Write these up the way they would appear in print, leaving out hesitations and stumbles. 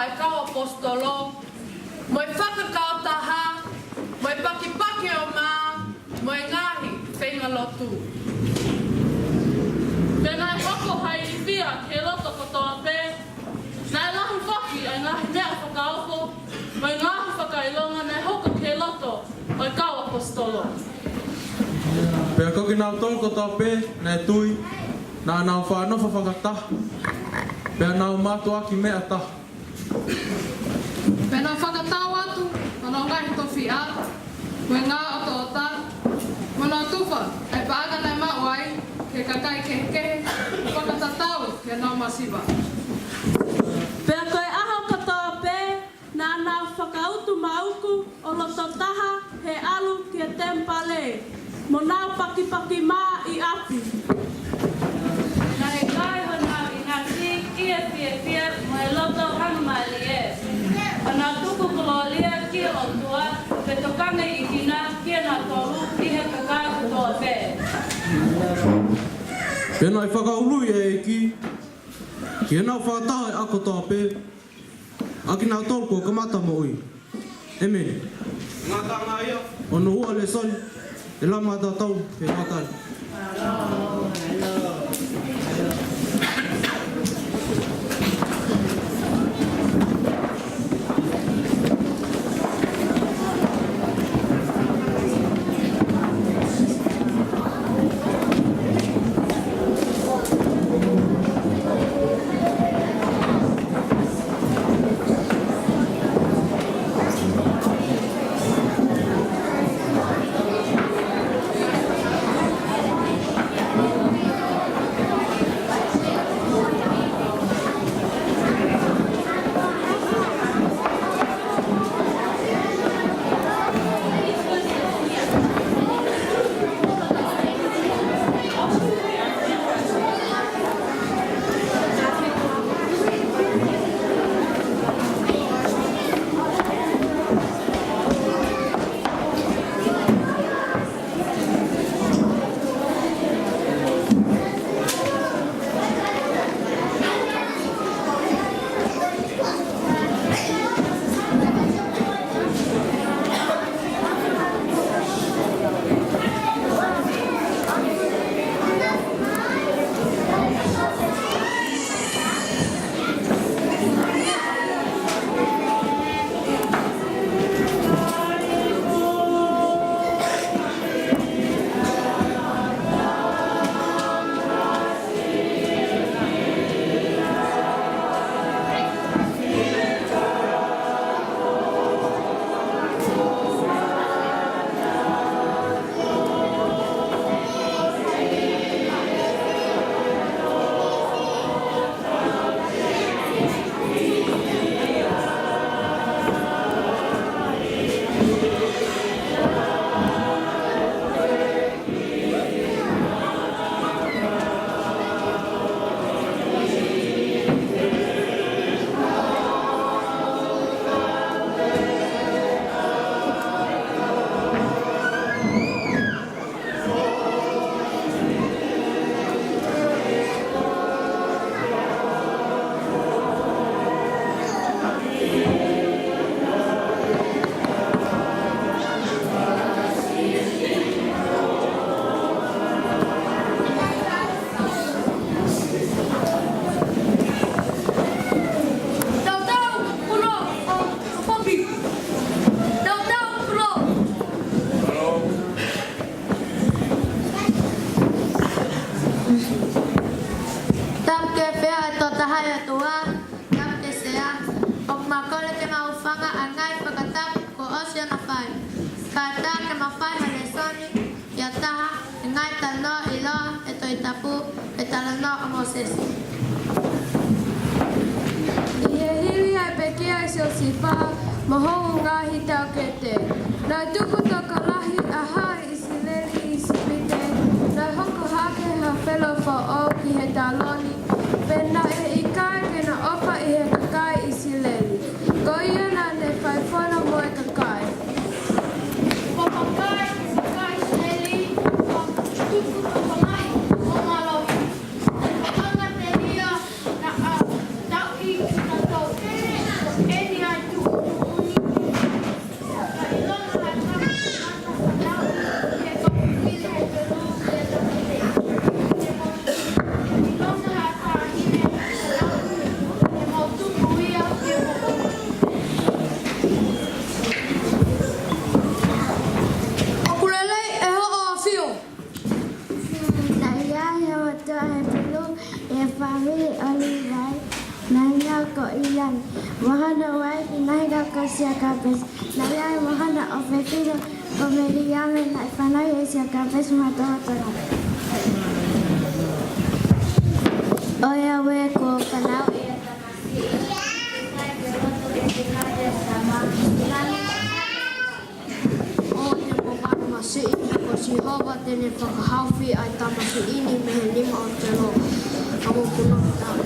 hai kau apostolo. Moi whakakautaha, moi pakipaki o mā, moi ngahi whenga lotu. Pena e whako hai I whia ke loto katoa pē. Nai lahi whaki ai ngahi mea whakaoko, moi ngahi whakailonga nei hoka ke loto o kau apostolo. Pea koki nau tolu katoa pē, nei tui, nā nau whanawha whakataha. Pea nau mātu aki mea taha. Pena whakatau atu, mana o ngahi tofi a, koe ngā oto o tā. Mana o tuwha, e paaga nei mauai, ke kakai kehe, whakatatau ke nau masiwa. Pea koe aho katoa pē, nā nau whakautu mauku o loto taha he alu ke tempale. Mo nau paki mā I api. Nā he kai ho nau I ngā kia pia mo e loto hangmali e. Ana tuku kololia kia o tua, pe tokanga I kina kia nā tolu I he kakai kutoa pē. Pena I whakaului e eki. Ki e nau whakataha e ako toa pē. Aki nau tolu ko kamata mo ui. E mene. Ngā tanga ia. Ono ua le soni. E lama tātou he whakari. Mahou ngahi tau kete. Nai tuku toka lahi aha isi leri isi pite. Nai hoko hake ha whelo wha o ki he taloni. Pena e ikai ke na opa I he kakai isi leri. Ko ia na ne whai whana mo e kakai. Ko kakai isi leri, ko tuku toka lahi o malohi. Nai whakanga te ria na a tau I ki na tau. Marian. Mahana wai naida kasia kapes. Nayai mahana ofetido komediame na fanaya sia kapes matoto. Oya we ko kanau ia tamasi. Masih ini kursi hawa tene whakahawhi ai tamasi ini mehe lima o te lo kamu puno tahu.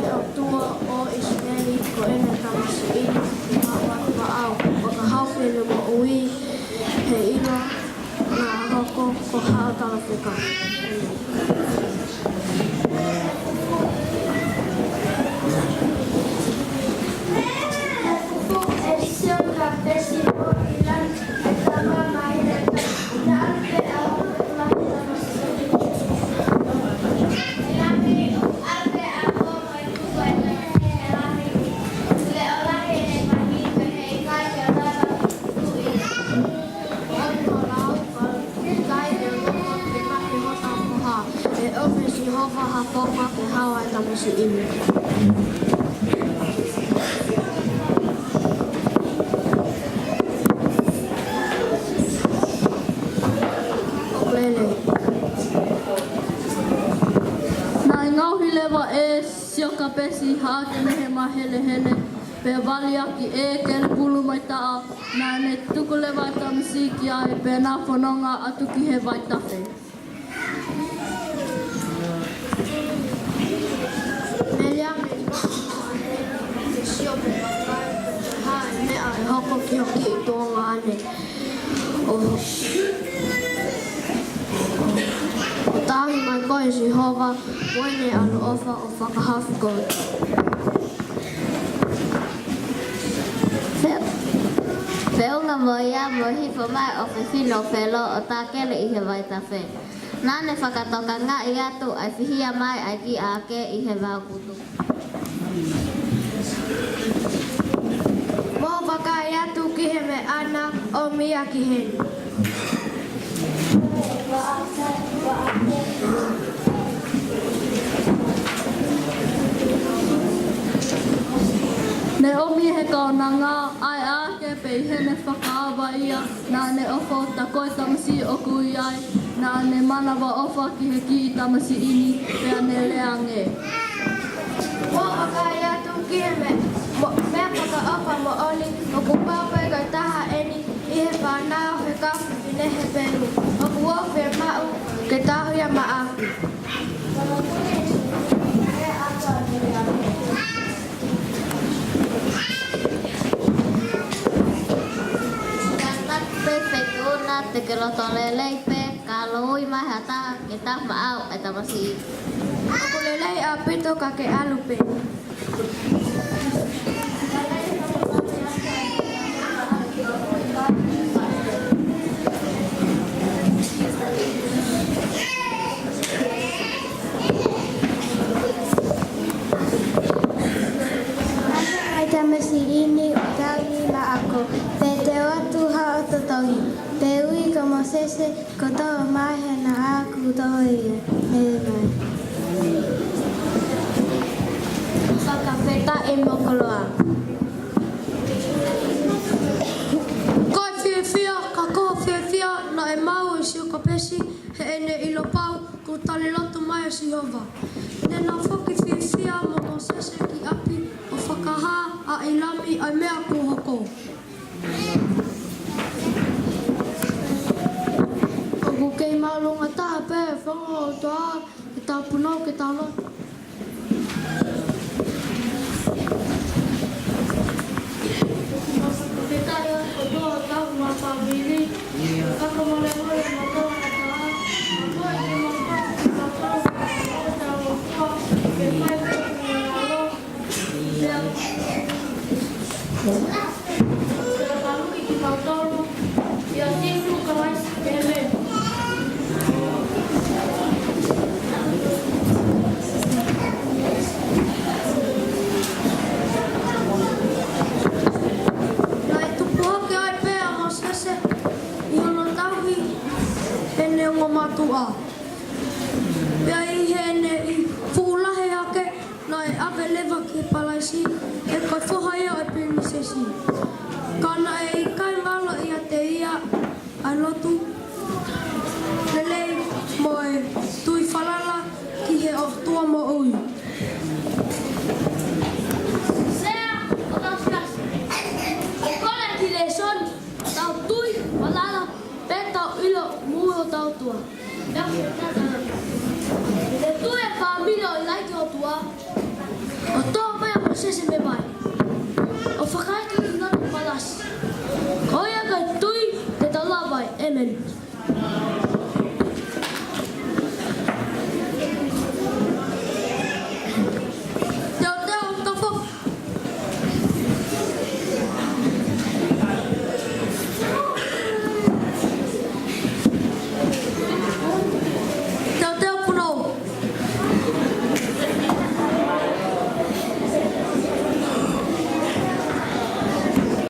O tua o Israeli ko ene tamasi ini hawa wa'au whakahawhi le mo ui he ino na hoko ko hao talawhika. Pesi haake mehe mahele hele pe valiaki e kele pulu mai taa na ne tukule vai tamasiki ai pe na whanonga atuki he vai tafe. Melia me te sio pe vai hai me ai hoko ki hoki i tonga ane o tahi mai koe si hova moene anu ofa o whakahawhi koe. Peunga moia mo hifo mai o whiwhino whelo o tā kele i he waitawhe. Nāne whakatoka ngā i atu ai whihia mai ai ki ake i he wākutu. Mō waka i atu ki he me ana o mia ki heni. Ne omi he kaunanga ai ake pe hene whakaawa ia nā ne ofo ta koe tamasi o kui ai nā ne manawa ofa ki he ki i tamasi ini pea ne leange. Mō waka i atu ki he mea whaka ofa mo oli o kupaupai kai taha eni i he whanau he kafu ki ne he pelu o kuofi e mau ke tahuia maafi. Te keloto lelei pe kaloi mai hata ke ta maau ai tamasi. Aku lelei a pito ka ke alu pe. Ai tamasi ini utagi ma ako pe te watu ha o totohi. Te ui ka mosese ko tau mai he na aku toi e mai. Whakawheta e mokoloa. Kai whiawhia, ka koa whiawhia na e mau e sio ka pesi he ene ilo pau ko tali loto mai o si hova. Ne na whaki whiawhia mo mosese ki api o whakaha a ilami ai mea ko hoko. Kei maulunga taha pe, whango o toa, ke tau punau, ke tau loto. Ke tai o toa, tau ma whawiri, whakamole hoi ma toa na taha, ma toa i ke mata, ma tau, o tau o toa, ke mai pe ni alo, pia. Pia kalu i ki kau tolu, pia tifu kawais, ke me. E mo ui. Sea o tau skasi. O kone ki le son, tau tui, malala, pe tau ilo mui o tau tua. Le tui e whamilo i laiki o tua, o tō mea mo sese me mai. O whakaiki i ngatu palasi. Koia kai tui te tau labai, amen.